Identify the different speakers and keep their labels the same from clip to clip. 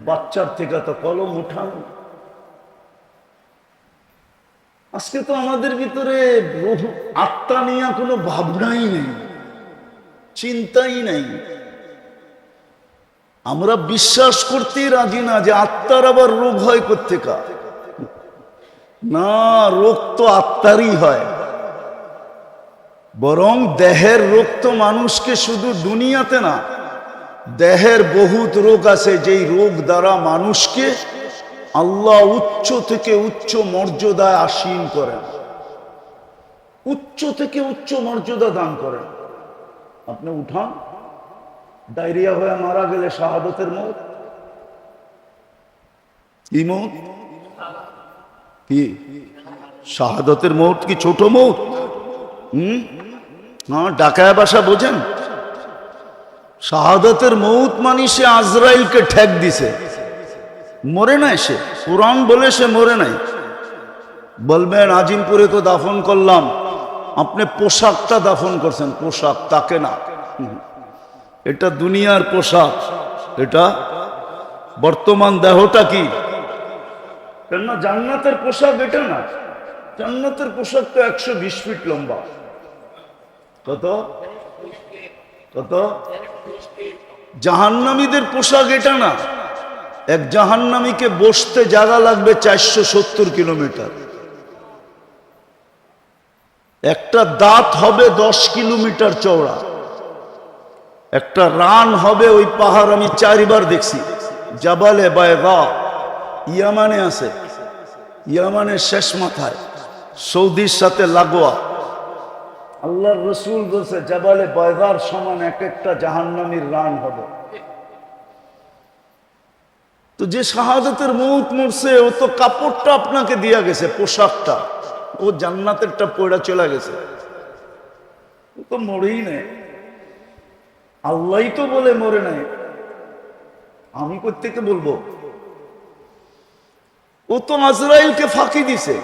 Speaker 1: বাচ্চার থেকে তো কলম উঠানো। আজকে তো আমাদের ভিতরে আত্মা নিয়ে কোনো ভাবনাই নেই, চিন্তাই নেই। আমরা বিশ্বাস করতেই রাজি না যে আত্মার আবার রোগ হয় কোত্থেকা। না, রোগ তো আত্মারই হয়। বরং দেহের রোগ তো মানুষকে শুধু দুনিয়াতে না, দেহের বহুত রোগ আছে যেই রোগ দ্বারা মানুষকে আল্লাহ উচ্চ থেকে উচ্চ মর্যাদায় আসীন করেন, উচ্চ থেকে উচ্চ মর্যাদা দান করেন। আপনি উঠান, ডায়রিয়া হয়ে মারা গেলে শাহাদতের মৌত। কি মৌত? কি শাহাদতের মৌত? কি ছোট মৌত? হ্যাঁ, ডাকায় বাসা বোঝেন? শাহাদতের মৌত মানে সে আজরাইলকে ঠেক দিছে, মরে নাই সে। কোরআন বলে সে মরে নাই। বলবেন আজিমপুরে তো দাফন করলাম, আপনি পোশাকটা দাফন করছেন, পোশাক, তাকে না। এটা দুনিয়ার পোশাক, এটা বর্তমান দেহটা কি? কেননা জান্নাতের পোশাক এটা না। জান্নাতের পোশাক তো 120 ফিট লম্বা। কত কত? জাহান্নামীদের পোশাক এটা না। এক জাহান্নামীকে বসতে জায়গা লাগবে 470 কিলোমিটার। একটা দাঁত হবে 10 কিলোমিটার চওড়া। একটা রান হবে, ওই পাহাড় আমি 4 বার দেখছি, জাবালে বায়দা, ইয়ামানে আছে, ইয়ামানের শেষ মাথায়, সৌদির সাথে লাগোয়া। আল্লাহর রসুল বলছে জাবালে বায়দার সমান এক একটা জাহান্নামীর রান হবে। তো যে শাহাদাতের মৌত মরছে, ও তো কাপড়টা আপনাকে দিয়া গেছে, পোশাকটা, ও জান্নাতেরটা পয়ড়া চলে গেছে, ও তো মরেই নাই। আল্লাহই তো বলে মরে নাই, আমি কোত্থেকে বলবো? ও তো আজরাইলকে ফাঁকি দিছে।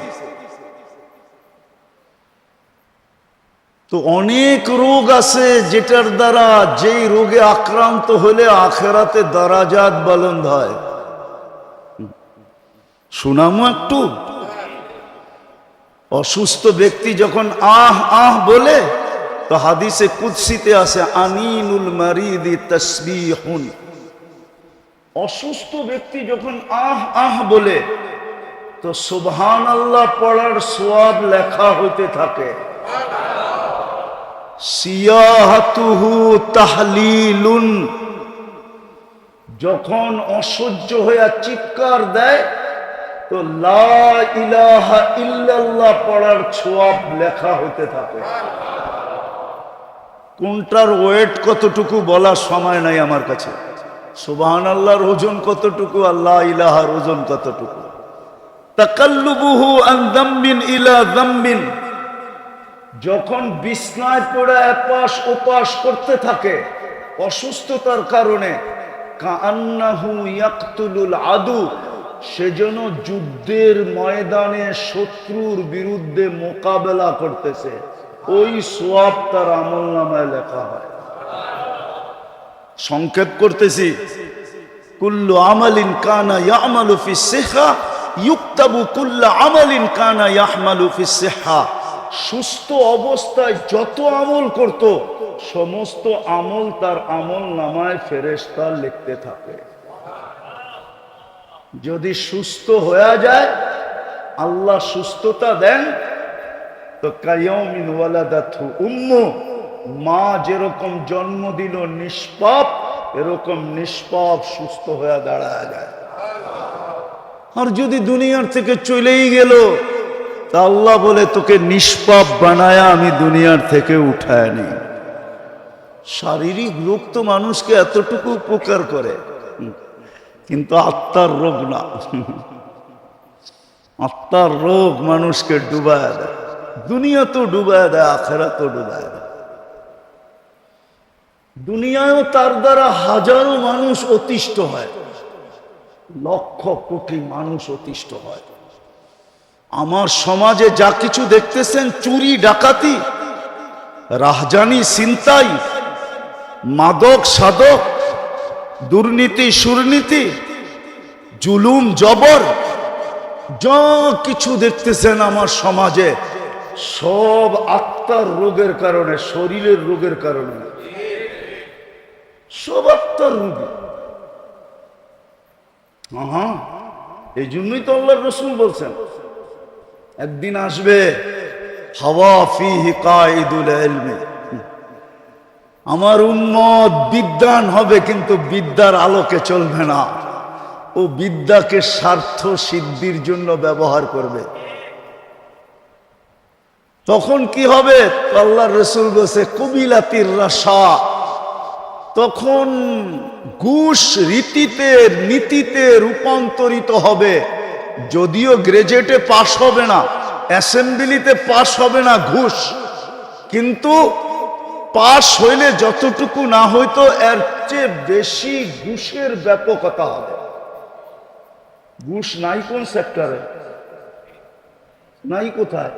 Speaker 1: তো অনেক রোগ আছে যেটার দ্বারা, যেই রোগে আক্রান্ত হলে আখেরাতে দারাজাত বুলন্দ হয়। শুনামো একটু। অসুস্থ ব্যক্তি যখন আহ আহ বলে, তো হাদিসে কুদসিতে আছে আনিনুল মারিদি তাসবিহুন। অসুস্থ ব্যক্তি যখন আহ আহ বলে, তো সুবহানাল্লাহ পড়ার সওয়াব লেখা হইতে থাকে। সিয়াহাতুহু তাহলিলুন। যখন অসহ্য হয়ে চিৎকার দেয়, তো লা ইলাহা ইল্লাল্লাহ পড়ার সওয়াব লেখা হইতে থাকে। কোনটার ওয়েট কতটুকু বলার সময় নাই আমার কাছে। সুবহানাল্লাহর ওজন কতটুকু, আল্লাহ ইলাহার ওজন কতটুকু। তাকাল্লুবুহু আন যামবিন ইলা যামবিন। যখন বিছনায় পড়ে এপাশ ওপাশ করতে থাকে অসুস্থতার কারণে, কাআন্নাহু ইয়াকতুলুল আদু, সেজন্য যুদ্ধের ময়দানে শত্রুর বিরুদ্ধে মোকাবেলা করতেছে, ওই সওয়াব তার আমলনামায় লেখা হয়। সংক্ষেপ করতেছি, কুল্লু আমালিন কানা ইয়ামালু ফিস সিহা ইউক্তাবু কুল্লু আমালিন কানা ইয়াহমালু ফিস সিহা। সুস্থ অবস্থায় যত আমল করত, সমস্ত আমল তার আমল নামায় ফেরেশতা লিখতে থাকে। যদি সুস্থ হয়ে যায়, আল্লাহ সুস্থতা দেন, তো কায়াউমিন ওয়ালাদাতহু উম্মু, মা যেরকম জন্ম দিল নিষ্পাপ, এরকম নিষ্পাপ সুস্থ হয়ে দাঁড়ায় যায়। আর যদি দুনিয়ার থেকে চলেই গেল, তা আল্লাহ বলে তোকে নিষ্পাপ বানায়া আমি দুনিয়ার থেকে উঠায় নি। শারীরিক রোগ তো মানুষকে এতটুকু উপকার করে, কিন্তু আত্মার রোগ না। আত্মার রোগ মানুষকে ডুবায় দেয়, দুনিয়া তো ডুবায় দেয়, আখেরাত তো ডুবায় দেয়। দুনিয়ায়ও তার দ্বারা হাজারো মানুষ অতিষ্ঠ হয়, লক্ষ কোটি মানুষ অতিষ্ঠ হয়। আমার সমাজে যা কিছু দেখতেছেন, চুরি ডাকাতি, রাহজানি ছিনতাই, মাদক সাধক, দুর্নীতি সুরনীতি, জুলুম জবর যা কিছু দেখতেছেন আমার সমাজে সব আত্মার রোগের কারণে, শরীরের রোগের কারণে, সব আত্মার রোগে। হ্যাঁ, এই জন্যই তো আল্লাহর রাসূল বলছেন একদিন আসবে হাওয়া ফিহি কাইদুল ইলমি, আমার উম্মত বিদ্বান হবে কিন্তু বিদ্যার আলোকে চলবে না, ও বিদ্যাকে স্বার্থ সিদ্ধির জন্য ব্যবহার করবে। তখন কি হবে? আল্লাহর রাসূল বলেছে কুবিলাতির রাশা, তখন ঘুষ রীতিতে নীতিতে রূপান্তরিত হবে। যদিও গ্রাজুয়েটে পাশ হবে না, অ্যাসেম্বলিতে পাশ হবে না ঘুষ, কিন্তু পাশ হইলে যতটুকু না হইতো এর চেয়ে বেশি ঘুষের ব্যাপকতা হবে। ঘুষ নাই কোন সেক্টরে, নাই কোথায়?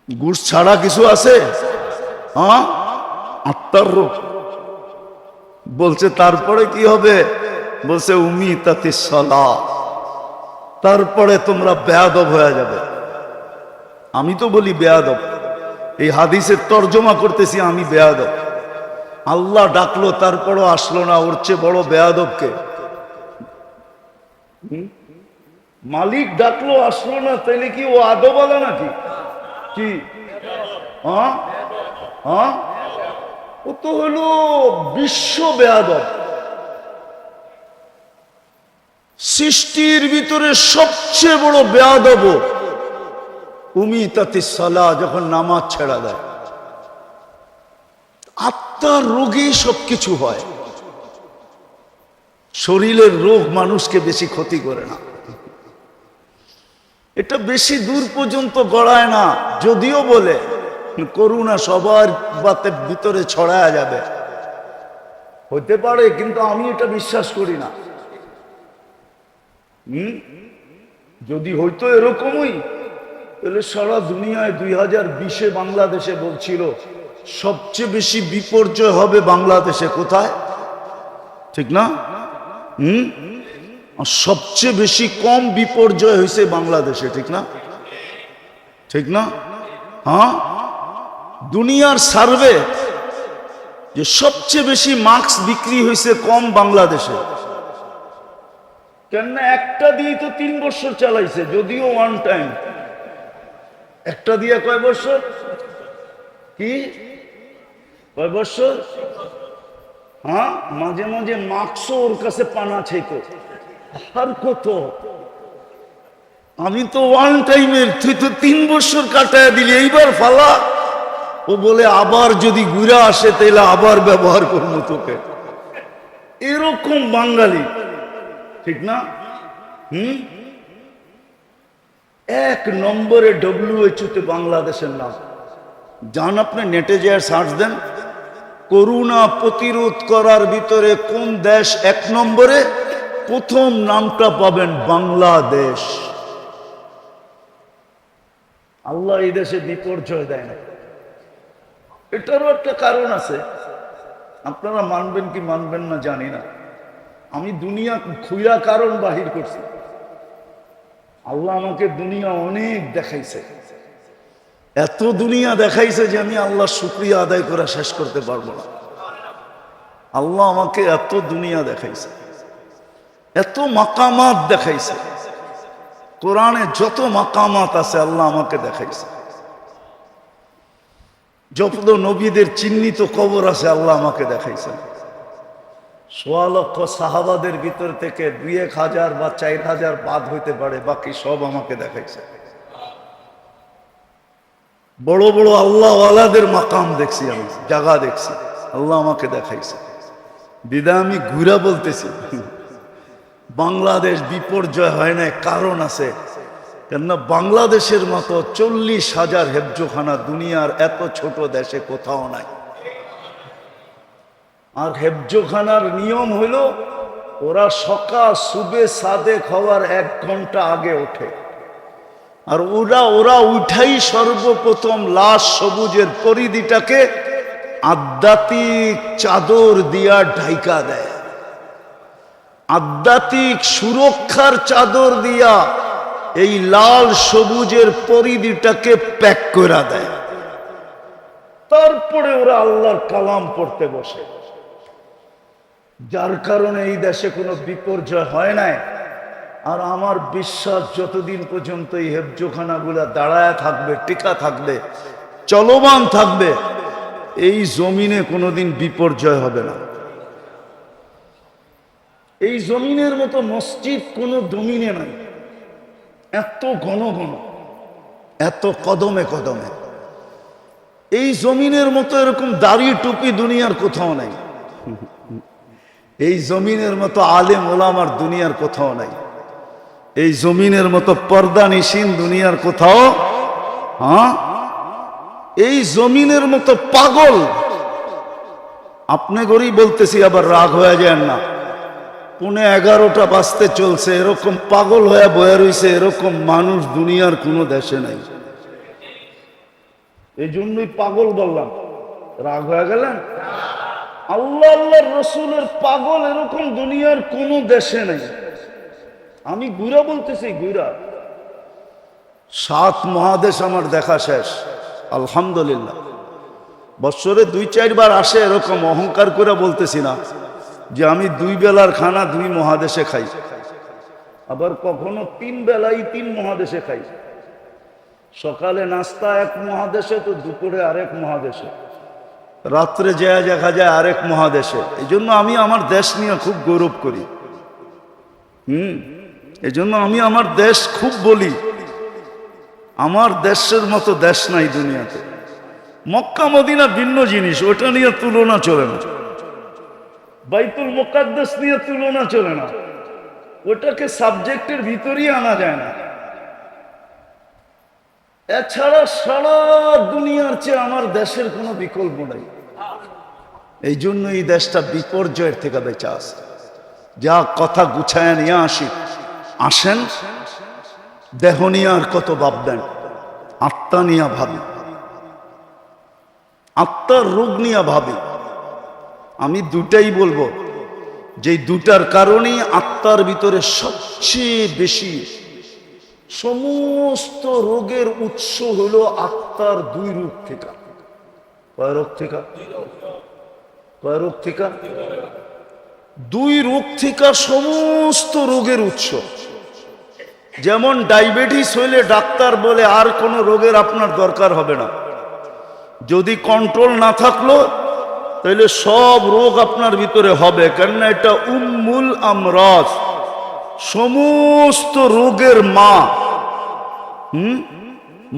Speaker 1: ঘুষ ছাড়া কিছু আছে? হ্যাঁ, আত্মার রোগ। বলছে তারপরে কি হবে? বলছে উমিতাতিস সালাহ, তারপরে তোমরা বেয়াদব হয়ে যাবে। আমি তো বলি বেয়াদব, এই হাদিসের তর্জমা করতেছি আমি বেয়াদব। আল্লাহ ডাকলো তারপরও আসলো না, ওর চেয়ে বড় বেয়াদবকে? মালিক ডাকলো আসলো না, তাইলে কি ও আদবালা নাকি? কি হ্যাঁ হ্যাঁ, ও তো হলো বিশ্ব বেয়াদব। সৃষ্টির ভিতরে সবচেয়ে বড় বেয়াদব উমিতাতিস সালাহ, যখন নামাজ ছেড়া দেয়। আত্মার রোগেই সবকিছু হয়, শরীরের রোগ মানুষকে বেশি ক্ষতি করে না, এটা বেশি দূর পর্যন্ত গড়ায় না। যদিও বলে করুণা সবার বাতের ভিতরে ছড়ায়া যাবে, হইতে পারে, কিন্তু আমি এটা বিশ্বাস করি না। যদি হইতো এরকমই, তাহলে সারা দুনিয়ায় 2020-এ বাংলাদেশে বলছিল সবচেয়ে বেশি বিপর্যয় হবে বাংলাদেশে। কোথায়? ঠিক না? সবচেয়ে বেশি কম বিপর্যয় হয়েছে বাংলাদেশে। ঠিক না? ঠিক না? হ্যাঁ, দুনিয়ার সার্ভে যে সবচেয়ে বেশি মাস্ক বিক্রি হয়েছে কম বাংলাদেশে। কেন? একটা দিয়ে তো 3 বছর চালাইছে, যদিও ওয়ান টাইম। একটা দিয়ে কয় বছর? কি কয় বছর? হ্যাঁ, মাঝে মাঝে মাস্কও ওর কাছে পানা ছেকো। আর কত? আমি তো ওয়ান টাইমের, তুই তো 3 বছর কাটায় দিলি, এইবার ফালা। ও বলে আবার যদি ঘুরে আসে তাহলে আবার ব্যবহার করবো তোকে। এরকম বাঙালি, ঠিক না? 1 নম্বরে WHO তে বাংলাদেশের নাম। যান আপনি নেটে যে সার্চ দেন, করোনা প্রতিরোধ করার ভিতরে কোন দেশ 1 নম্বরে, প্রথম নামটা পাবেন বাংলাদেশ। আল্লাহ এই দেশে বিপর্যয় দেয় না, এটারও একটা কারণ আছে। আপনারা মানবেন কি মানবেন না জানি না, আমি দুনিয়া খুইরা কারণ বাহির করছি। আল্লাহ আমাকে দুনিয়া অনেক দেখাইছে, এত দুনিয়া দেখাইছে যে আমি আল্লাহ শুকরিয়া আদায় করে শেষ করতে পারবো না। আল্লাহ আমাকে এত দুনিয়া দেখাইছে, এত মাকামাত দেখাইছে। কোরআনে যত মাকামাত আছে আল্লাহ আমাকে দেখাইছে। যত নবীদের চিহ্নিত কবর আছে আল্লাহ আমাকে দেখাইছে। 1.25 লক্ষ সাহাবাদের ভিতর থেকে 2-1 হাজার বা 4 হাজার বাদ হইতে পারে, বাকি সব আমাকে দেখাইছে। বড় বড় আল্লাহওয়ালাদের মাকাম দেখছি, আমি জায়গা দেখছি, আল্লাহ আমাকে দেখাইছে। বিদা আমি ঘুরা বলতেছি বাংলাদেশ বিপর্যয় হয় না, কারণ আছে। কেননা বাংলাদেশের মতো 40,000 হেফজোখানা দুনিয়ার এত ছোট দেশে কোথাও নাই। আর হেফজোখানার নিয়ম হইল ওরা সকাল সুবে সাদেক হওয়ার 1 ঘন্টা আগে ওঠে, আর ওরা উঠাই সর্বপ্রথম লাশ সবুজের পরিধিটাকে আধ্যাত্মিক চাদর দিয়া ঢাইকা দেয়। আধ্যাত্মিক সুরক্ষার চাদর দিয়া এই লাল সবুজের পরিধিটাকে প্যাক করে দেয়। তারপরে ওরা আল্লাহর কালাম পড়তে বসে, যার কারণে এই দেশে কোনো বিপর্যয় হয় নাই। আর আমার বিশ্বাস যতদিন পর্যন্ত এই হেফজোখানাগুলা দাঁড়ায় থাকবে, টিকা থাকবে, চলমান থাকবে, এই জমিনে কোনোদিন বিপর্যয় হবে না। এই জমিনের মতো মসজিদ কোনো জমিনে নাই, এত ঘন ঘন, এত কদমে কদমে। এই জমিনের মতো এরকম দাড়ি টুপি দুনিয়ার কোথাও নাই। এই জমিনের মতো আলেম ওলামার দুনিয়ার কোথাও নাই। এই জমিনের মতো পর্দা নিশিন দুনিয়ার কোথাও, এই জমিনের মতো পাগল, আপনি গরিব বলতেছি আবার রাগ হয়ে যায় না, 11:30 বাজতে চলছে, এরকম পাগল হয়ে বয়ে রয়েছে এরকম মানুষ দুনিয়ার কোনো দেশে নাই। এই জন্যই পাগল বললাম, রাগ হয়ে গেলেন? আল্লাহ আল্লাহর রসুলের পাগল এরকম দুনিয়ার কোনো দেশে নেই। আমি গুইরা বলতেছি, গুইরা 7 মহাদেশ আমার দেখা শেষ আলহামদুলিল্লাহ। বছরে 2-4 বার আসে, এরকম অহংকার করে বলতেছি না যে আমি 2 বেলার খানা 2 মহাদেশে খাই, আবার কখনো 3 বেলাই 3 মহাদেশে খাই। সকালে নাস্তা এক মহাদেশে, তো দুপুরে আরেক মহাদেশে, রাত্রে যায় দেখা যায় আরেক মহাদেশে। এই জন্য আমি আমার দেশ নিয়ে খুব গৌরব করি। এই জন্য আমি আমার দেশ খুব বলি, আমার দেশের মতো দেশ নাই দুনিয়াতে। মক্কা মদিনা ভিন্ন জিনিস, ওটা নিয়ে তুলনা চলে না। বাইতুল মুকাদ্দাস নিয়ে তুলনা চলে না, ওটাকে সাবজেক্টের ভিতরেই আনা যায় না। এছাড়া সারা দুনিয়ার চেয়ে আমার দেশের কোনো বিকল্প নাই। এই জন্য এই দেশটা বিপর্যয়ের থেকে বেঁচে আছে। যা কথা গুছায় নিয়ে আসি, আসেন দেহ নিয়ে আর কত ভাববেন, আত্মা নিয়ে ভাবি, আত্মার রোগ নিয়ে ভাবি। আমি দুটাই বলবো, যে দুটার কারণেই আত্মার ভিতরে সবচেয়ে বেশি সমস্ত রোগের উৎস হলো আত্মার 2 রোগ থেকে। কয় রোগ থেকে? কয় রোগ থেকে? 2 রোগ থেকে সমস্ত রোগের উৎস। যেমন ডায়াবেটিস হইলে ডাক্তার বলে আর কোনো রোগের আপনার দরকার হবে না, যদি কন্ট্রোল না থাকলো তাহলে সব রোগ আপনার ভিতরে হবে, কেননা এটা উম্মুল আমরাজ, সমস্ত রোগের মা।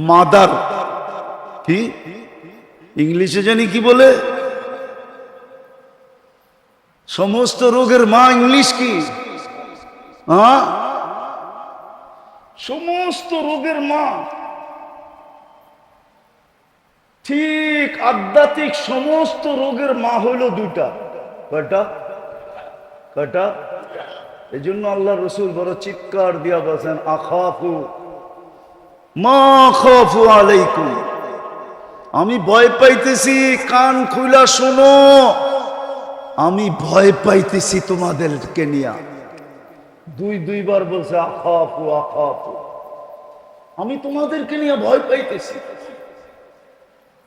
Speaker 1: মাদার কি ইংলিশে জানি কি বলে, সমস্ত রোগের মা ইংলিশ কি? সমস্ত রোগের মা। ঠিক আধ্যাত্মিক সমস্ত রোগের মা হইল 2টা। কয়টা? কয়টা? এই জন্য আল্লাহ রসুল বড় চিৎকার দিয়া বলছেন, আখাফু মা খাফু আলাইকুম, আমি ভয় পাইতেছি, কান খুলা শোনো, আমি ভয় পাইতেছি তোমাদেরকে নিয়া। 2 বার বলছে আখাফু আখাফু, আমি তোমাদেরকে নিয়ে ভয় পাইতেছি।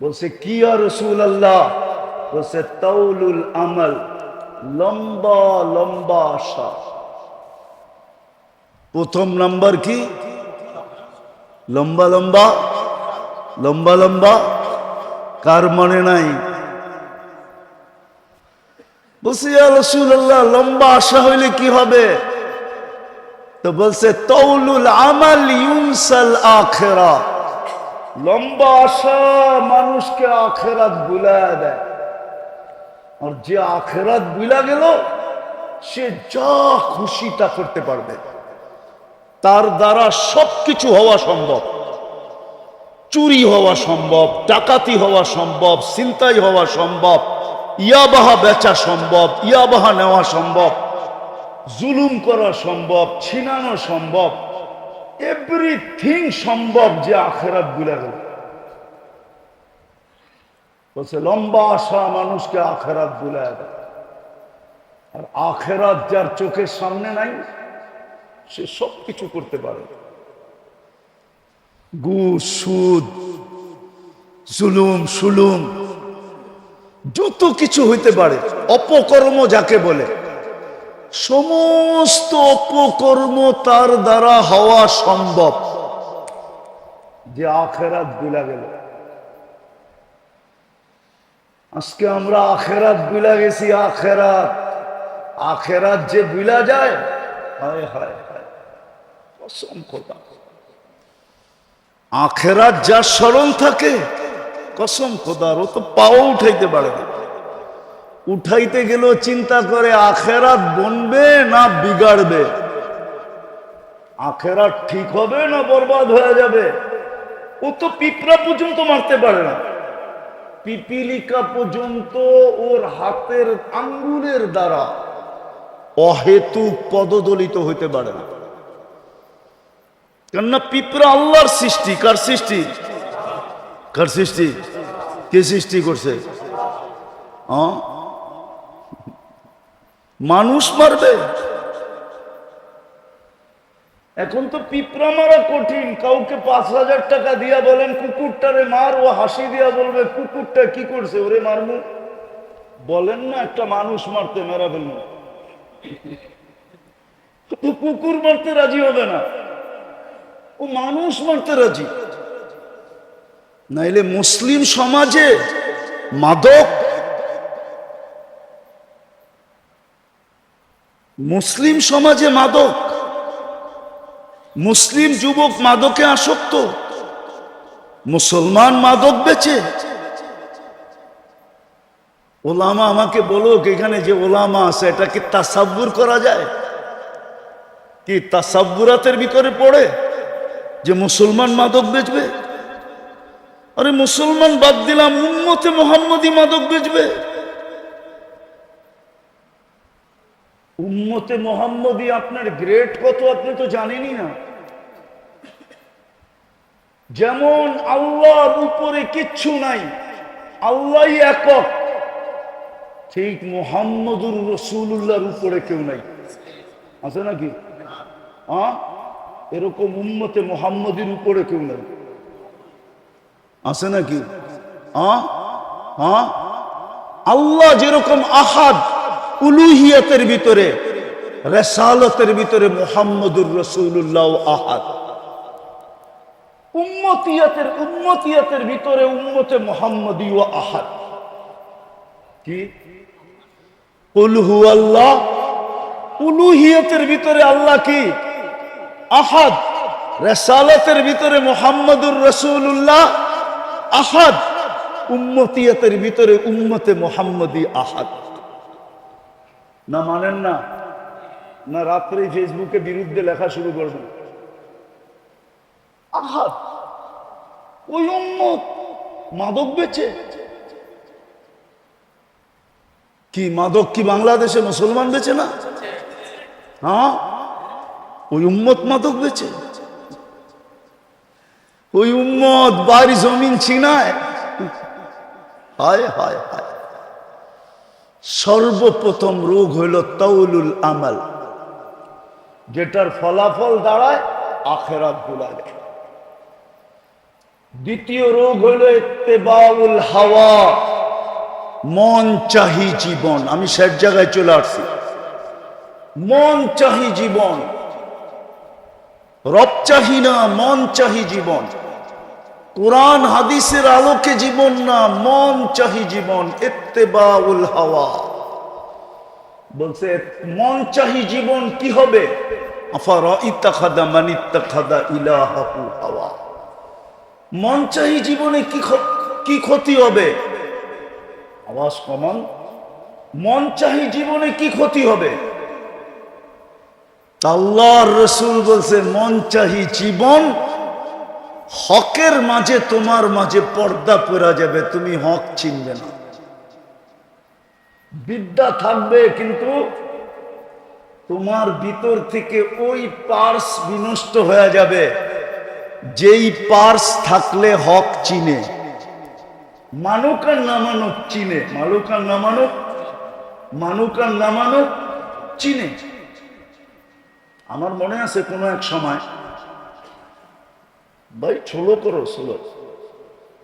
Speaker 1: বলছে কি ইয়া রাসূলুল্লাহ? বলছে তাউলুল আমাল, লম্বা লম্বা আশা। প্রথম নাম্বার কি? লম্বা লম্বা, লম্বা লম্বা। কার মনে নাই? বলছে ইয়া রাসূলুল্লাহ লম্বা আশা হইলে কি হবে? তো বলছে তাউলুল আমাল ইউনসাল আখিরাহ, লম্বা আশা মানুষকে আখিরাত ভুলায়া দেয়। আর যে আখিরাত ভুলা গেল সে যা খুশি তা করতে পারবে, তার দ্বারা সবকিছু হওয়া সম্ভব। চুরি হওয়া সম্ভব, ডাকাতি হওয়া সম্ভব, ছিনতাই হওয়া সম্ভব, ইয়াবাহা বেচা সম্ভব, ইয়াবাহা নেওয়া সম্ভব, জুলুম করা সম্ভব, ছিনানো সম্ভব, এভরিথিং সম্ভব যে আখিরাত ভুলে গেল। বলছে লম্বা আশা মানুষকে আখিরাত ভুলে দেয়। আর আখেরাত যার চোখের সামনে নাই সে সব কিছু করতে পারে। ঘুষ, সুদ, জুলুম, সুলুম, যত কিছু হইতে পারে, অপকর্ম যাকে বলে, সমস্ত অপকর্ম তার দ্বারা হওয়া সম্ভব। যে আখেরাত ভুলা গেল। আজকে আমরা আখেরাত ভুলা গেছি। আখেরাত আখেরাত যে ভুলা যায়, হায় হায় হায়, কসম খোদা। আখেরাত যার স্মরণ থাকে, কসম খোদার, ও তো পাও উঠাইতে পারে না। উঠাইতে গেলেও চিন্তা করে আখেরাত বনবে না বিগাড়বে, আখেরাত ঠিক হবে না বরবাদ হয়ে যাবে। ও তো পিঁপড়া পর্যন্ত মারতে পারে না। পিপিলিকা পর্যন্ত ওর হাতের আঙ্গুলের দ্বারা অহেতুক পদদলিত হইতে পারে না। কেননা পিঁপড়া আল্লাহর সৃষ্টি। কার সৃষ্টি? কার সৃষ্টি? কে সৃষ্টি করছে? মানুষ মারবে? এখন তো পিঁপড়া মারা কঠিন। কাউকে ৫,০০০ টাকা দিয়া বলেন কুকুরটারে মার, ও হাসি দিয়া বলবে কুকুরটা কি করছে, ওরে মারমু। বলেন না একটা মানুষ মারতে, মেরা ফেলবো। তো কুকুর মারতে রাজি হবে না, ও মানুষ মারতে রাজি। নাইলে মুসলিম সমাজে মাদক, মুসলিম সমাজে মাদক, মুসলিম যুবক মাদকে আসক্ত, মুসলমান মাদক বেচে। ওলামা আমাকে বলো, এখানে যে ওলামা আছে এটা কি তাসাব্বুর করা যায়? কি তাসাব্বুরাতের ভিতরে পড়ে যে মুসলমান মাদক বেচবে? আরে মুসলমান বাদ দিলাম, উম্মতে মুহাম্মদী মাদক বেচবে। উম্মতে মুহাম্মদী আপনার গ্রেড কত আপনি তো জানেনই না। যেমন আল্লাহর উপরে কিচ্ছু নাই, আল্লাহই একক, ঠিক মুহাম্মদুর রাসূলুল্লাহর উপরে কেউ নাই। আছে নাকি? এরকম উম্মতে মুহাম্মদীর উপরে কেউ নাই। আছে নাকি? আল্লাহ যেরকম আহাদ উলুহিয়াতের ভিতরে, রিসালাতের ভিতরে মুহাম্মদুর রাসূলুল্লাহ আহাদ। উম্মতিয়াতের ভিতরে উম্মতে মুহাম্মদী ও আহাদ। কি? কুল হুয়াল্লাহ। উলুহিয়াতের ভিতরে আল্লাহ কি? আহাদ। রিসালাতের ভিতরে মুহাম্মদুর রাসূলুল্লাহ আহাদ। উম্মতিয়াতের ভিতরে উম্মতে মুহাম্মদী আহাদ। না মানেন না? না রাত্রে ফেসবুকে বিরুদ্ধে লেখা শুরু করবেন? আহাদ ওই উম্মত মাদক বেচে। কি মাদক কি বাংলাদেশে মুসলমান বেচে না? ওই উম্মত মাদক বেচে। ওই উম্মত বাড়ি জমিন ছিনায়। হায় হায় হায়। সর্বপ্রথম রোগ হইল তাউলুল আমাল, যেটার ফলাফল দাঁড়ায় আখেরাত ভুলা যায়। দ্বিতীয় রোগ হইল ইত্তেবাউল হাওয়া, মন চাহি জীবন। আমি শেষ জায়গায় চলে আসছি। মন চাহি জীবন, রব চাহি না, মন চাহি জীবন। কোরআন হাদিসের আলোকে জীবন না, মন চাহি জীবন। ইত্তেবাউল হাওয়া বলছে মন চাহি জীবন কি হবে? আফারাইতাখাযা মান ইত্তাখাযা ইলাহাহু হাওয়া। মন চাহি জীবনে কি ক্ষতি হবে? আওয়াজ কমান। মন চাহি জীবনে কি ক্ষতি হবে? আল্লাহর রাসূল বলছে মন চাহি জীবন, হকের মাঝে তোমার মাঝে পর্দা পড়া যাবে, তুমি হক চিনবে না। বিদ্যা থাকবে কিন্তু তোমার ভিতর থেকে ওই পার্স বিনষ্ট হয়ে যাবে যেই পার্স থাকলে হক চিনে। মানুক আর না মানুক চিনে, মানুক আর না মানুক মানুক আর না মানুক চিনে। আমার মনে আছে কোনো এক সময়, ভাই ছোলো করো ছোলো,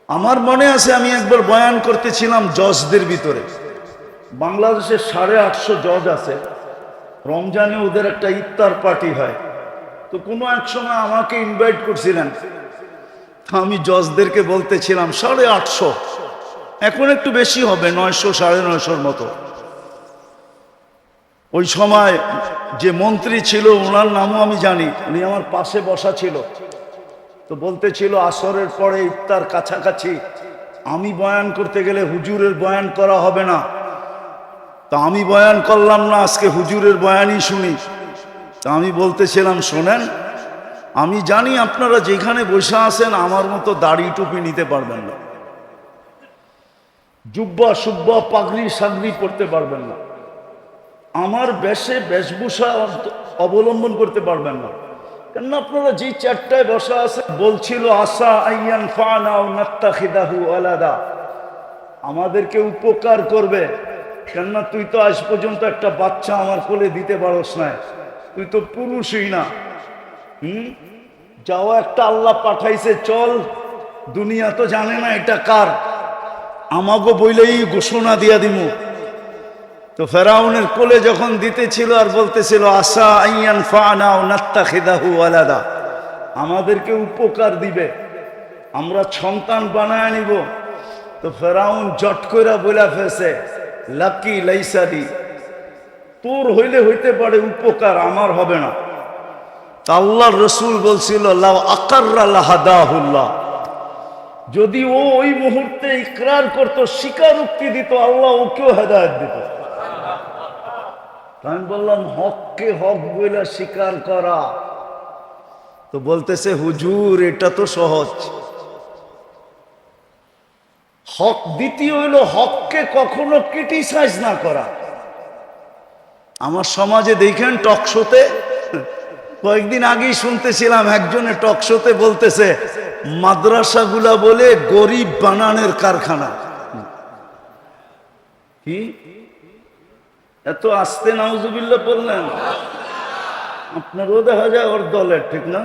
Speaker 1: আমার মনে আছে আমি একবার বয়ান করতেছিলাম জজদের ভিতরে। বাংলাদেশে 850 জজ আছে, রমজানে ওদের একটা ইফতার পার্টি হয়। তো কোনো এক সময় আমাকে ইনভাইট করছিলেন, আমি জজদেরকে বলতেছিলাম 850, এখন একটু বেশি হবে, 900 950 মতো। ওই সময় যে মন্ত্রী ছিল ওনার নামও আমি জানি, উনি আমার পাশে বসা ছিল। তো বলতেছিল আসরের পরে ইফতার কাছাকাছি আমি বয়ান করতে গেলে হুজুরের বয়ান করা হবে না। তা আমি বয়ান করলাম না, আজকে হুজুরের বয়ানই শুনি। তা আমি বলতেছিলাম শোনেন, আমি জানি আপনারা যেখানে বসে আছেন আমার মতো দাড়ি টুপি নিতে পারবেন না, জুব্বা সুব্বা পাগড়ি সাগড়ি পড়তে পারবেন না, আমার বেশভূষা অবলম্বন করতে পারবেন না। কেননা আপনারা যে চারটায় বসা আছে বলছিল আসা আইয়ান ফানা ও নাত্তাখিদাহু আলাদা, আমাদেরকে উপকার করবে। কেননা তুই তো আজ পর্যন্ত একটা বাচ্চা আমার কোলে দিতে পারস না, তুই তো পুরুষই না। যাও একটা আল্লাহ পাঠাইছে, চল, দুনিয়া তো জানে না এটা কার, আমাগো বইলেই ঘোষণা দিয়া দিমু। তো ফেরাউনের কোলে যখন দিতেছিল আর বলতেছিল আসা আইয়ান ফানা ও নাত্তাখিদাহু আলাদা, আমাদেরকে উপকার দিবে, আমরা সন্তান বানায় নিব। তো ফেরাউন জট কইরা বইলা ফেলছে লাকি লাইসাদি, তোর হইলে হইতে পারে উপকার, আমার হবে না। আল্লাহর রসুল বলছিল লাউ আকাররা লাহাদাহুল্লাহ, যদি ও ওই মুহূর্তে ইকরার করত, স্বীকারোক্তি দিত, আল্লাহ ওকেও হেদায়েত দিত। আমি বললাম হককে হক বইলা স্বীকার করা। তো বলতেছে হুজুর এটা তো সহজ। হক দ্বিতীয় হইল হককে কখনো ক্রিটিসাইজ না করা। আমার সমাজে দেখেন টকশোতে, কয়েকদিন আগেই শুনতেছিলাম একজনে টকশোতে বলতেছে মাদ্রাসাগুলা বলে গরিব বানানের কারখানা। কি এত আস্তে নাউজুবিল্লাহ বললেন? আপনারও দেখা যায় ওর দলের, ঠিক না?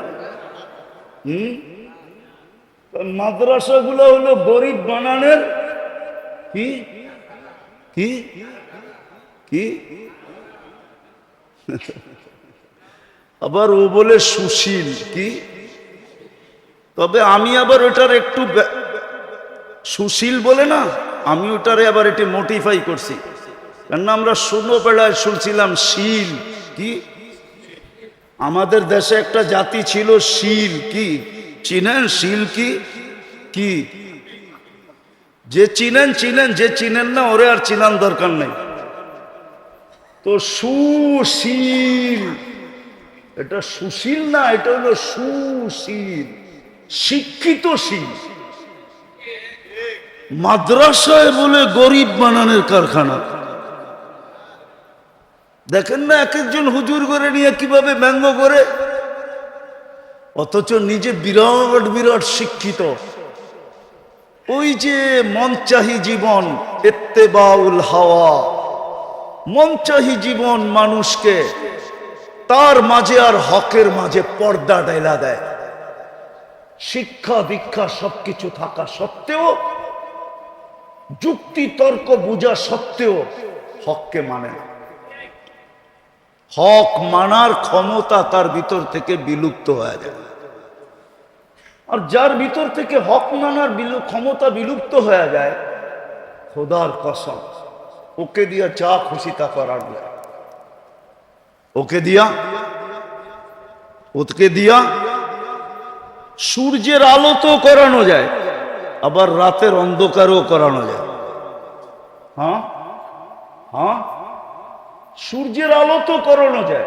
Speaker 1: মাদ্রাসাগুলো হলো গরিব বানানের কি কি কি আবার ও বলে সুশীল কি। তবে আমি আবার ওটার একটু সুশীল বলে না, আমি ওটারে আবার একটু মোটিফাই করছি। কেননা আমরা ছোটবেলায় শুনছিলাম শীল কি, আমাদের দেশে একটা জাতি ছিল শীল কি, চিনেন শীল কি কি? যে চিনেন চিনেন, যে চিনেন না ওরে আর চিনান দরকার নেই। তো সুশীল, এটা সুশীল না, এটা হলো সুশীল, শিক্ষিত শীল। মাদ্রাসায় বলে গরিব বানানোর কারখানা। দেখেন না এক একজন হুজুর করে নিয়ে কিভাবে ব্যঙ্গ করে, অথচ নিজে বিরাট বিরাট শিক্ষিত। ওই যে মনচাহি জীবন, ইত্তেবাউল হাওয়া, মনচাহি জীবন মানুষকে তার মাঝে আর হকের মাঝে পর্দা ডাইলা দেয়। শিক্ষা দীক্ষা সবকিছু থাকা সত্ত্বেও, যুক্তি তর্ক বুঝা সত্ত্বেও হককে মানে না। হক মানার ক্ষমতা তার ভিতর থেকে বিলুপ্ত হয়ে যায়। আর যার ভিতর থেকে হক মানার ক্ষমতা বিলুপ্ত হয়ে যায়, খোদার কসম ওকে দিয়া যা খুশি তা করার যায়। ওকে দিয়া সূর্যের আলো তো করানো যায়, আবার রাতের অন্ধকারও করানো যায়। হ্যাঁ হ্যাঁ, সূর্যের আলো তো করানো যায়।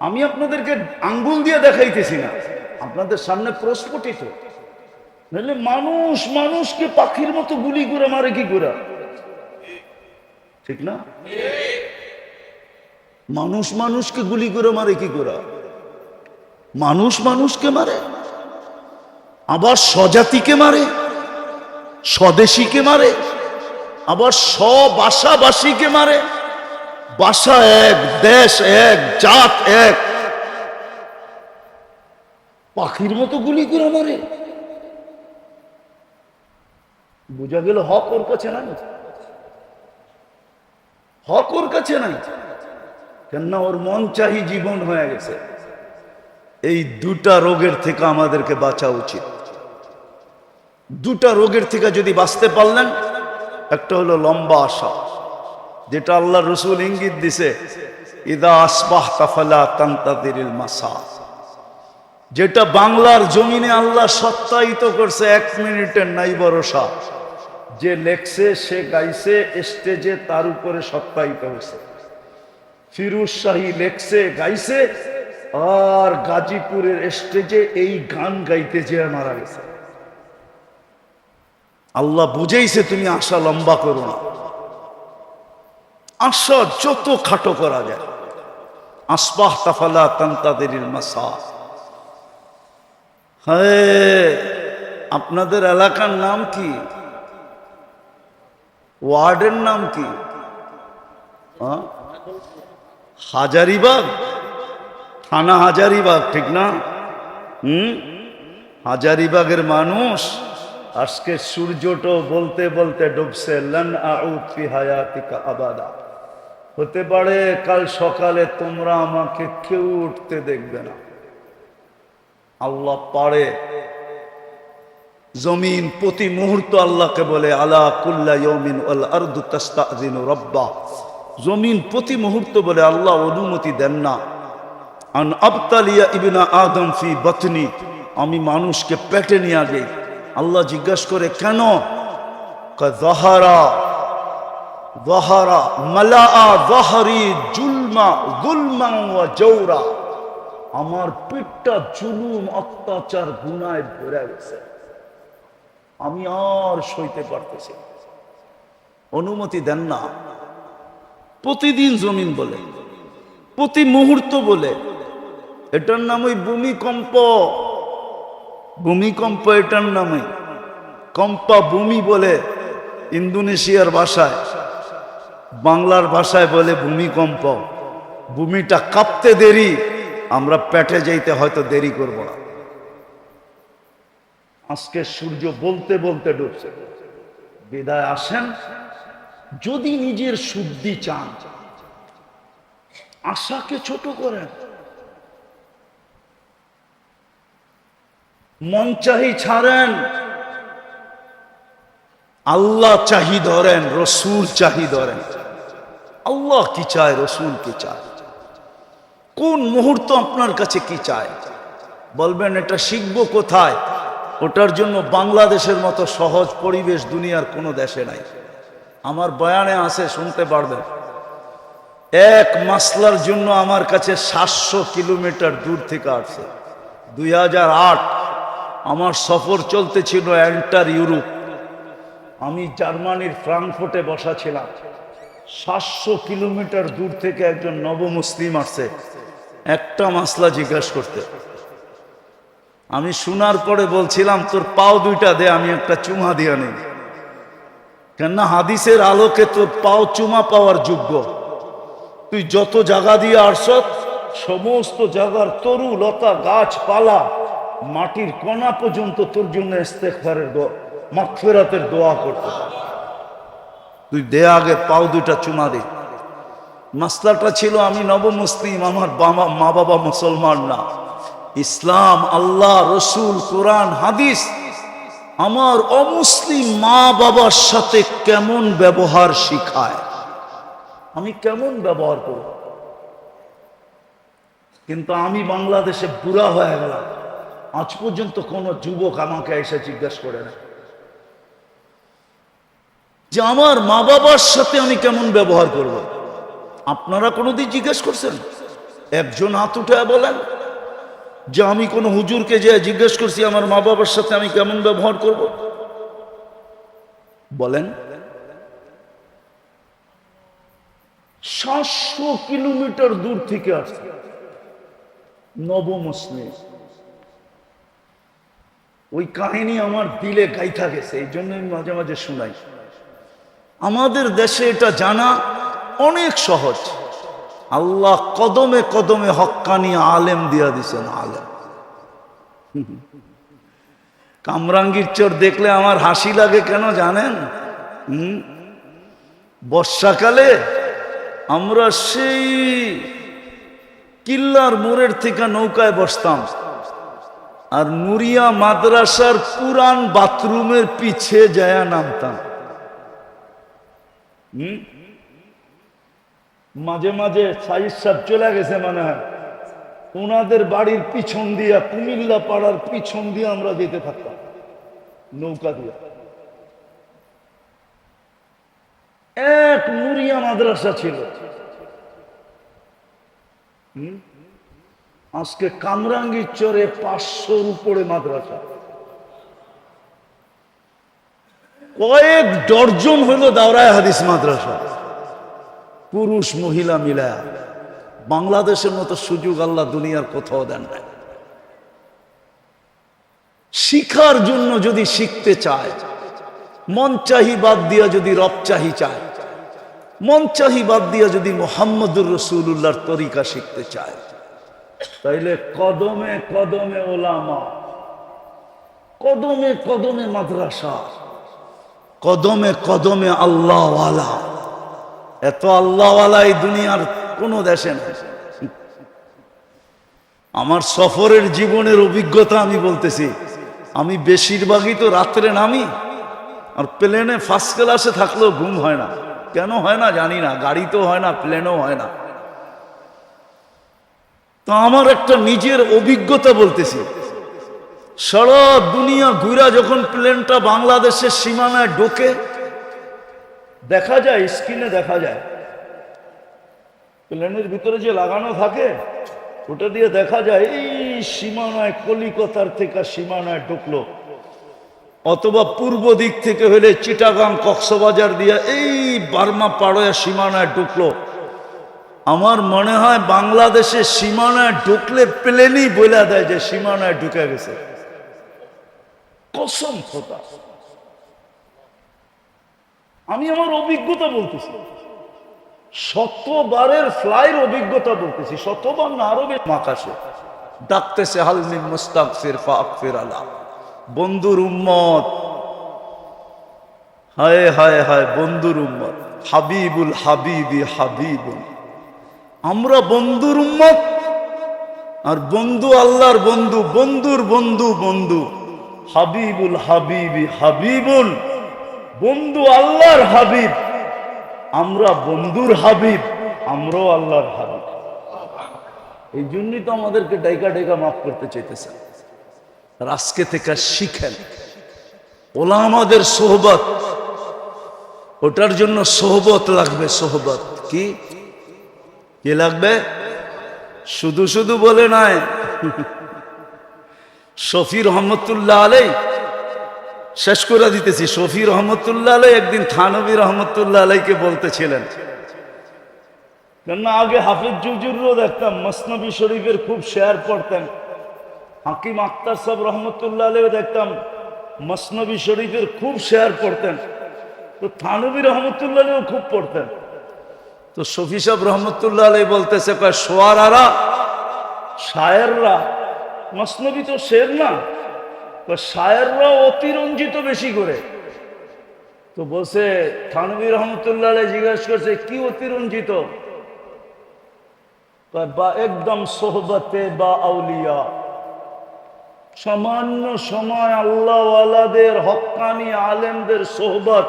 Speaker 1: আমি আপনাদেরকে আঙ্গুল দিয়ে দেখাইতেছি না, আপনাদের সামনে প্রস্ফুটিত। নাহলে মানুষ মানুষকে পাখির মতো গুলি করে মারে কি করে, ঠিক না? মানুষ মানুষকে গুলি করে মারে কি করে? মানুষ মানুষকে মারে, আবার স্বজাতিকে মারে, স্বদেশীকে মারে। আবার সব বাসাবাসীকে মারে। বাসা এক, দেশ এক, জাত এক, পাখির মতো গুলি করে মারে। বোঝা গেল হক ওর কাছে নাই, হক ওর কাছে নাই। কেননা ওর মন চাহি জীবন হয়ে গেছে। এই দুটা রোগের থেকে আমাদেরকে বাঁচা উচিত। দুটা রোগের থেকে যদি বাঁচতে পারলেন, একটা হলো লম্বা আশা, যেটা আল্লাহ রসুল ইঙ্গিত দিছে, ইদা আসবাহতা ফালা তানতাযিরিল মাসা, যেটা বাংলার জমিনে আল্লাহ সত্যায়িত করছে। 1 মিনিটের নাই ভরসা। যে লেখছে, সে গাইছে স্টেজে, তার উপরে সত্যায়িত হয়েছে। ফিরোজ শাহী লেখছে, গাইছে, আর গাজীপুরের স্টেজে এই গান গাইতে যেয়ে মারা গেছে। আল্লাহ বুঝেইছে তুমি আশা লম্বা করো না, আশা যত খাটো করা যায়। আসবাহতা ফালা তানতাযিরিল মাসা। হ্যাঁ, আপনাদের এলাকার নাম কি? ওয়ার্ডের নাম কি? হাজারীবাগ, থানা হাজারীবাগ, ঠিক না? হাজারীবাগের মানুষ আজকে সূর্যটা বলতে বলতে ডুবছে। লান আউদ ফি হায়াতিকা আবাদা। হতে পারে কাল সকালে তোমরা আমাকে কেউ উঠতে দেখবে না। আল্লাহ পারে। জমিন প্রতি মুহূর্ত আল্লাহকে বলে, আলা কুল্লা ইয়াউমিন ওয়াল আরদু তাস্তাযিনু রাব্বা। জমিন প্রতি মুহূর্ত বলে, আল্লাহ অনুমতি দেন না। আন আবতালিয়া ইবনা আদম ফি বাতনি, আমি মানুষকে পেটে নিয়ে যাই। আল্লাহ জিজ্ঞাসা করে, কেন? যাহারা যাহারা মালাআ যাহরি জুলমা যুলমান ওয়া জাওরা। আমার পেটটা জুলুম, অত্যাচার, গুনায় ভরে গেছে, আমি আর সইতে পারতেছি, অনুমতি দেন না। প্রতিদিন জমিন বলে, প্রতি মুহূর্ত বলে। এটার নাম ওই ভূমিকম্প। ভূমিকম্প এটার নামে। কম্পা ভূমি বলে ইন্দোনেশিয়ার ভাষায়, বাংলার ভাষায় বলে ভূমিকম্প। ভূমিটা কাঁপতে দেরি, আমরা পেটে যাইতে হয়তো দেরি করব না। আজকে সূর্য বলতে বলতে ডুবছে। বিদায় আসেন, যদি নিজের শুদ্ধি চান, আশাকে ছোট করেন, মন চাহি ছাড়েন, আল্লাহ চাহি ধরেন, রসুল চাহি ধরেন। আল্লাহ কি চায়, রসুল কি চায়, কোন মুহূর্ত আপনার কাছে কি চায় বলবেন। এটা শিখবো কোথায়? ওটার জন্য বাংলাদেশের মতো সহজ পরিবেশ দুনিয়ার কোনো দেশে নাই। আমার বয়ানে আছে, শুনতে পারবেন। এক মাসলার জন্য আমার কাছে 700 কিলোমিটার দূর থেকে আসছে। 2008 আমার সফর চলতেছিল এন্টার ইউরোপ। আমি জার্মানির ফ্রাঙ্কফুর্টে বসা ছিলাম। 700 কিলোমিটার দূর থেকে একজন নবমুসলিম আসছে একটা মাসলা জিজ্ঞাসা করতে। আমি শোনার পরে বলছিলাম, তোর পাও দুইটা দে, আমি একটা চুমা দিয়া নেই। কেননা হাদিসের আলোকে তোর পাও চুমা পাওয়ার যোগ্য। তুই যত জায়গা দিয়ে আসছ, সমস্ত জায়গার তরু লতা গাছপালা মাটির কণা পর্যন্ত তোর জন্য ইস্তেগফারের দোয়া, মাগফিরাতের দোয়া করতে পারে। তুই দে আগে পাও দুইটা চুমা দে। মাসলাটা ছিল, আমি নবমুসলিম, আমার মা বাবা মুসলমান না। ইসলাম, আল্লাহ, রসুল, কোরআন, হাদিস আমার অমুসলিম মা বাবার সাথে কেমন ব্যবহার শিখায়, আমি কেমন ব্যবহার করব। কিন্তু আমি বাংলাদেশে বুড়া হয়ে গেলাম, আজ পর্যন্ত কোন যুবক আমাকে এসে জিজ্ঞাসা করে না যে আমার মা বাবার সাথে আমি কেমন ব্যবহার করব। আপনারা কোনোদিন জিজ্ঞেস করছেন? একজন হাত উঠে বলেন যে আমি কোন হুজুরকে যে জিজ্ঞেস করছি আমার মা বাবার সাথে আমি কেমন ব্যবহার করব? বলেন। 700 কিলোমিটার দূর থেকে আসছে নবমুসলিম। ওই কাহিনী আমার দিলে গাইথা গেছে, এই জন্য আমি মাঝে মাঝে শোনাই। আমাদের দেশে এটা জানা অনেক সহজ। আল্লাহ কদমে কদমে হক্কানি আলেম দিয়া দিছেন, আলেম। কামরাঙ্গীর চর দেখলে আমার হাসি লাগে কেন জানেন? বর্ষাকালে আমরা সেই কিল্লার মোড়ের থেকে নৌকায় বসতাম, আর নুরিয়া মাদ্রাসার পুরান বাথরুমের পিছে যায় নামতাম। মাঝে মাঝে সাইদ সাহেব চলে গেছে মনে হয়, ওনাদের বাড়ির পিছন দিয়া, কুমিল্লা পাড়ার পিছন দিয়ে আমরা যেতে থাকতাম নৌকা দিয়ে। এক নুরিয়া মাদ্রাসা ছিল। আজকে কামরাঙ্গীর চরে 500-র উপরে মাদ্রাসা, কয়েক ডর্জন হইল দাওরায়ে হাদিস মাদ্রাসা, পুরুষ মহিলা মিলায়া। বাংলাদেশের মতো সুযোগ আল্লাহ দুনিয়ার কোথাও দেন না। শিখার জন্য যদি শিখতে চায়, মন চাহি বাদ দিয়া যদি রব চাহি চায়, মন চাহি বাদ দিয়া যদি মুহাম্মদুর রাসূলুল্লাহর তরিকা শিখতে চায়, তাইলে কদমে কদমে ওলামা, কদমে কদমে মাদ্রাসা, কদমে কদমে আল্লাহওয়ালা। এত আল্লাহওয়ালা এই দুনিয়ার কোনো দেশে নেই। আমার সফরের জীবনের অভিজ্ঞতা আমি বলতেছি। আমি বেশিরভাগই তো রাত্রে নামি, আর প্লেনে ফার্স্ট ক্লাসে থাকলেও ঘুম হয় না। কেন হয় না জানি না, গাড়িতেও হয় না, প্লেনেও হয় না। তো আমার একটা নিজের অভিজ্ঞতা বলতেছি। সারা দুনিয়া ঘুরা যখন প্লেনটা বাংলাদেশের সীমানায় ঢোকে, দেখা যায়, স্ক্রিনে দেখা যায়, প্লেনের ভিতরে যে লাগানো থাকে ওটা দিয়ে দেখা যায় এই সীমানায়, কলিকাতার থেকে সীমানায় ঢুকলো, অথবা পূর্ব দিক থেকে হলে চিটাগাং কক্সবাজার দিয়ে এই বার্মা পাড়োয়া সীমানায় ঢুকলো। আমার মনে হয় বাংলাদেশের সীমানায় ঢুকলে প্লেনই বলে দেয় যে সীমানায় ঢুকে গেছে। কসম খোদা, আমি আমার অভিজ্ঞতা বলতেছি, শতবারের ফ্লাইয়ের অভিজ্ঞতা বলতেছি, শতবার না আরো বেশি। আকাশে ডাকতেছে হালমিন মুস্তাগফির ফাগফির আলা, বন্ধুর উম্মত, হায় হায় হায় বন্ধুর উম্মত, হাবিবুল হাবিবি হাবিবুল। আমরা বন্ধুর উম্মত, আর বন্ধু আল্লাহর বন্ধু, বন্ধুর বন্ধু বন্ধু, হাবিবুল হাবিবি হাবিবুল। বন্ধু আল্লাহর হাবিব, আমরা বন্ধুর হাবিব, আমরাও আল্লাহর হাবিব। এই জন্যই তো আমাদেরকে ডাইকা ডাইকা মাফ করতে চাইতেছে। আর আজকে থেকে শিখেন ওলামাদের সোহবত, ওটার জন্য সোহবত লাগবে। সোহবত কি কি লাগবে? শুধু শুধু বলে নাই। শফি রহমতুল্লাহ আলাই, শেষ করে দিতেছি, শফি রহমতুল্লাহ আলাই একদিন থানবী রহমতুল্লাহ আলাইকে বলতেছিলেন, কেননা আগে হাফিজ জুজুরও দেখতাম মসনবী শরীফের খুব শেয়ার পড়তেন, হাকিম আখতার সাহেব রহমতুল্লাহ আলাইও দেখতাম মসনবী শরীফের খুব শেয়ার পড়তেন, তো থানবী রহমতুল্লাহ আলাইও খুব পড়তেন। তো শফি সাহেব রহমতুল্লাহ আলাই বলতেছে, কয় শোয়ারারা, শায়েররা, মসনবী তো শের না, শায়েররা অতিরঞ্জিত বেশি করে। তো বলছে, থানবী রহমতুল্লাহ আলাই জিজ্ঞাসা করছে, কি অতিরঞ্জিত? বা একদম সোহবতে বা আউলিয়া, সামান্য সময় আল্লাহওয়ালাদের হক্কানি আলেমদের সোহবত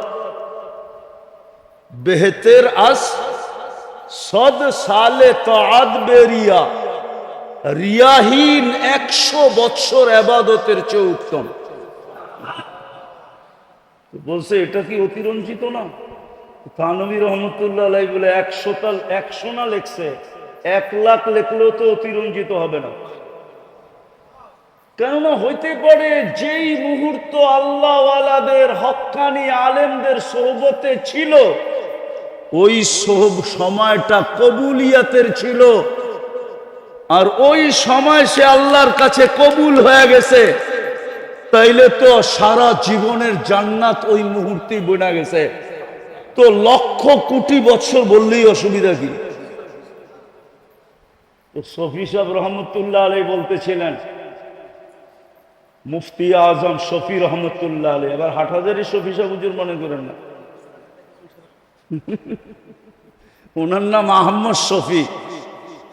Speaker 1: বেহতের আস সদ সালে তাআত বেরিয়া, রিয়াহীন 100 বৎসর ইবাদতের চেয়ে উত্তম। বলছে এটা কি অতিরঞ্জিত না? থানবী রহমতুল্লাহ আলাইহি বলে 100 না লেখছে, 1 লাখ লেখলেও তো অতিরঞ্জিত হবে না। কেননা হইতে পারে যেই মুহূর্ত আল্লাহওয়ালাদের হক্কানি আলেমদের সোহবতে ছিল, ওই সময়টা কবুলিয়াতের ছিল, আর ওই সময় সে আল্লাহর কাছে কবুল হয়ে গেছে, তাইলে তো সারা জীবনের জান্নাত ওই মুহূর্তেই বনে গেছে। তো লক্ষ কোটি বছর বললেই অসুবিধা কি? তো শফি সাহেব রহমতুল্লাহ আলাই বলতেছিলেন, মুফতি আজম শফি রহমতুল্লাহ আলাই, এবার হাটহাজারি শফি সাহেব হুজুর মনে করেন না, ওনার নাম আহমদ শফি,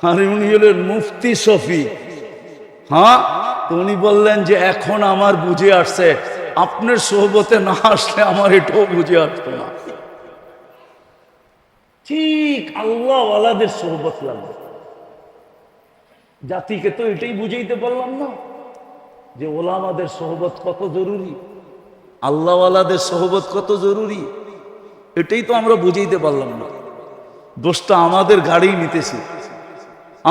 Speaker 1: আর উনি হলেন মুফতি শফি। হ্যাঁ, তো উনি বললেন যে এখন আমার বুঝে আসছে, আপনার সোহবতে না আসলে আমার এটাও বুঝে আসতো না। ঠিক আল্লাহ ওয়ালাদের সোহবত লাগবে। জাতিকে তো এটাই বুঝাইতে পারলাম না যে ওলামাদের সোহবত কত জরুরি, আল্লাহ ওয়ালাদের সোহবত কত জরুরি, এটাই তো আমরা বুঝাইতে পারলাম না। দোষটা আমাদের গাড়ি নিতেছি,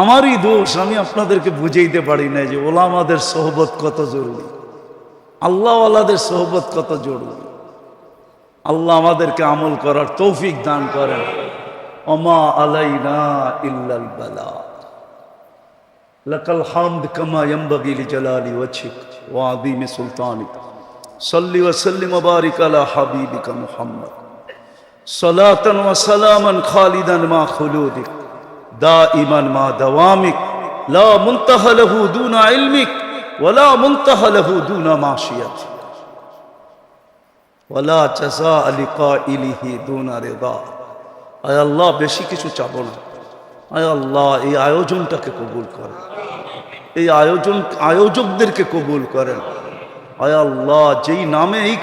Speaker 1: আমারই দোষ, আমি আপনাদেরকে বুঝাইতে পারি না যে ওলামাদের সোহবত কত জরুরি, আল্লাহ ওয়ালাদের সোহবত কত জরুরি। আল্লাহ আমাদেরকে আমল করার তৌফিক দান করেন। ওমা আলাইনা ইল্লাল বালাগ। লাকাল হামদ কামা ইয়ানবাগি লিজালালি ওয়াজহিক ওয়া আযীমি সুলতানিক। সাল্লি ওয়া সাল্লিম ওয়া বারিক আলা হাবিবিকা মুহাম্মদ সালাতান ওয়া সালামান খালিদান মা খুলুদিক দাইমান মা দাওয়ামিক লা মুনতাহা লাহু দুনা ইলমিক ওয়া লা মুনতাহা লাহু দুনা মাশিয়াতিক ওয়া লা জাযাআ লিকাইলিহি দুনা রিদা। আয় আল্লাহ, বেশি কিছু চাবো না। আয় আল্লাহ, এই আয়োজনটাকে কবুল করেন, এই আয়োজকদেরকে কবুল করেন। আয় আল্লাহ, যেই নামে এই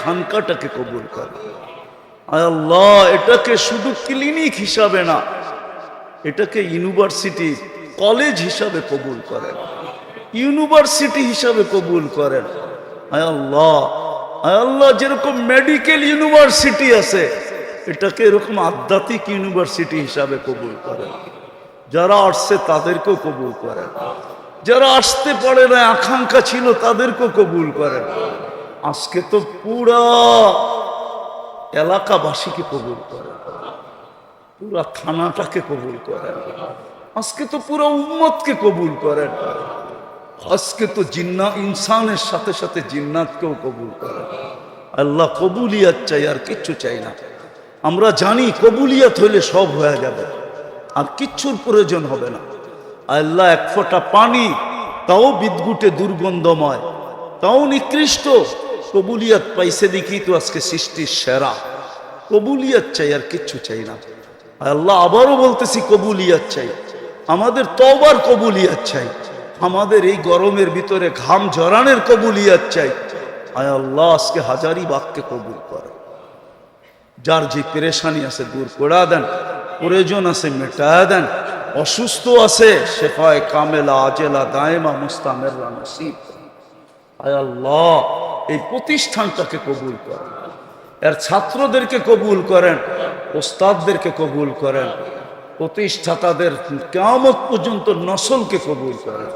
Speaker 1: খানকাটাকে কবুল করেন। আয় আল্লাহ, এটাকে শুধু ক্লিনিক হিসাবে না, এটাকে ইউনিভার্সিটি কলেজ হিসাবে কবুল করেন, ইউনিভার্সিটি হিসাবে কবুল করেন। আয় আল্লাহ, আয় আল্লাহ, যেরকম মেডিকেল ইউনিভার্সিটি আছে, এটাকে এরকম আধ্যাত্মিক ইউনিভার্সিটি হিসাবে কবুল করেন। যারা আসছে তাদেরকেও কবুল করেন, যারা আসতে পারে না আকাঙ্ক্ষা ছিল তাদেরকেও কবুল করেন। আজকে তো পুরা এলাকাবাসীকে কবুল করেন, পুরা থানাটাকে কবুল করেন, আজকে তো পুরো উম্মতকে কবুল করেন, আজকে তো ইনসানের সাথে সাথে জিন্নাতকেও কবুল করেন। আল্লাহ, কবুলিয়াত চাই, আর কিচ্ছু চাই না। আমরা জানি কবুলিয়াত হইলে সব হয়ে যাবে, আর কিচ্ছুর প্রয়োজন হবে না। আল্লাহ, এক ফোঁটা পানি তাও বিদ্যুটে দুর্গন্ধময়, তাও নিকৃষ্ট, কবুলিয়াত পাইছে দেখি তো আজকে সৃষ্টির সেরা। কবুলিয়াত চাই, আর কিচ্ছু চাই না। আল্লাহ, আবারও বলতেছি কবুলিয়াত চাই, আমাদের তওবার কবুলিয়াত চাই, আমাদের এই গরমের ভিতরে ঘাম ঝরানোর কবুলিয়াত চাই। আয় আল্লাহ, আজকে হাজারি বাক্যে কবুল করে। যার যে পেরেশানি আছে দূর করে দেন, প্রয়োজন আছে মেটায় দেন, অসুস্থ আছে শেফায়ে কামেলা আজেলা দায়েমা মুস্তামেররা নসিব। আয় আল্লাহ, এই প্রতিষ্ঠানটাকে কবুল করেন, এর ছাত্রদেরকে কবুল করেন, ওস্তাদদেরকে কবুল করেন, প্রতিষ্ঠাতাদের কিয়ামত পর্যন্ত নসলকে কবুল করেন।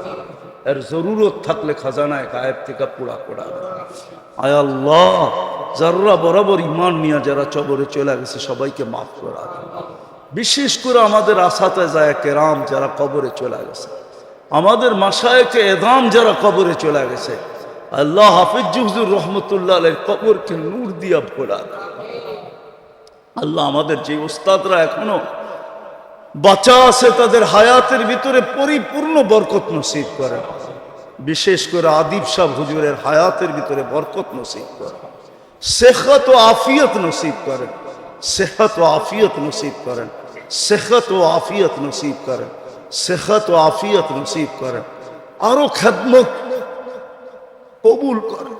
Speaker 1: এর জরুরত থাকলে খাজানায় গায়েব থেকে পুরা করা। আয় আল্লাহ, যারা বরাবর ইমান নিয়ে যারা চবরে চলে গেছে সবাইকে মাফ করা। বিশেষ করে আমাদের আসাতেজায়ে কেরাম যারা কবরে চলে গেছে, আমাদের মাশায়েখে এদাম যারা কবরে চলে গেছে, আল্লাহ হাফিজ হুজুর রহমতুল্লাহ আলাইহির কবরকে নূর দিয়া ভরা। আল্লাহ, আমাদের যে উস্তাদরা এখনো বাঁচা আছে তাদের হায়াতের ভিতরে পরিপূর্ণ বরকত নসিব করেন। বিশেষ করে আদিব সাহেব হুজুরের হায়াতের ভিতরে বরকত নসিব করেন, সেহত ও আফিয়ত নসিব করেন, সেহত ও আফিয়ত নসিব করেন, সেহত ও আফিয়ত নসিব করেন, সেহত ও আফিয়ত নসিব করেন। আরো খেদমত কবুল করেন,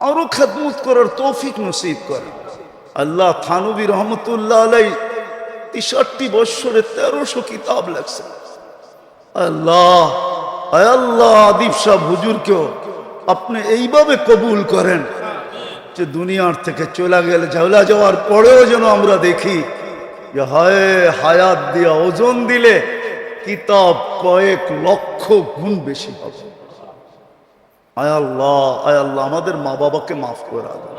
Speaker 1: আরো খেদমত করার তৌফিক নসিব করেন। আল্লাহ, থানবী রহমতুল্লাহ আলাইহি 63 বছরে 1300 কিতাব লেখছে। আল্লাহ, আয় আল্লাহ, আদিব সাহেব হুজুরকেও আপনি এইভাবে কবুল করেন যে দুনিয়ার থেকে চলে যাওয়ার পরেও যেন আমরা দেখি যে হায়াত দিয়া ওজন দিলে কিতাব কয়েক লক্ষ গুণ বেশি হবে। আয় আল্লাহ, আয় আল্লাহ, আমাদের মা বাবাকে মাফ করা দেন,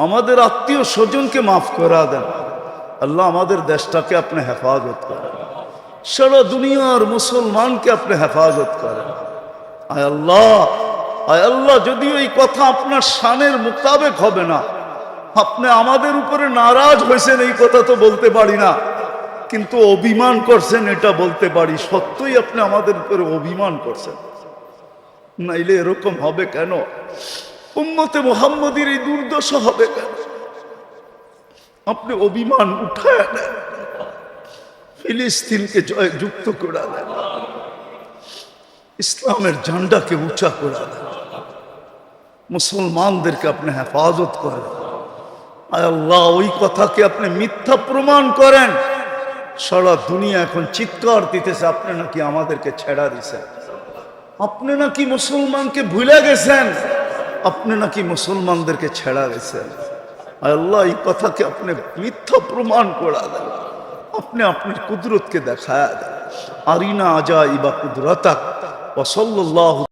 Speaker 1: আমাদের আত্মীয় স্বজনকে মাফ করা দেন। আল্লাহ, আমাদের দেশটাকে আপনি হেফাজত করেন, সারা দুনিয়ার মুসলমানকে আপনি হেফাজত করেন। আয় আল্লাহ, আয় আল্লাহ, যদিও এই কথা আপনার শানের মোতাবেক হবে না, আপনি আমাদের উপরে নারাজ হয়েছেন এই কথা তো বলতে পারি না, কিন্তু অভিমান করছেন এটা বলতে পারি। সত্যই আপনি আমাদের উপরে অভিমান করছেন, নাইলে এরকম হবে কেন? উম্মতে মুহাম্মদীর এই দুর্দশা হবে কেন? আপনি অভিমান উঠায় নেন, ফিলিস্তিনকে জয়যুক্ত করে দেন, ইসলামের ঝান্ডাকে উঁচা করে দেন, মুসলমানদেরকে আপনি হেফাজত করেন। আয় আল্লাহ, ওই কথাকে আপনি মিথ্যা প্রমাণ করেন। সারা দুনিয়া এখন চিৎকার দিতেছে আপনি নাকি আমাদেরকে ছেড়া দিছেন, আপনি নাকি মুসলমানকে ভুলে গেছেন, আপনি নাকি মুসলমানদেরকে ছেড়া গেছেন। আয় আল্লাহ, এই কথাকে আপনি মিথ্যা প্রমাণ করে দেন, আপনি আপনার কুদরতকে দেখায় দেন। আরিনা আজাইবা কুদরতাক ওয়া সাল্লাল্লাহু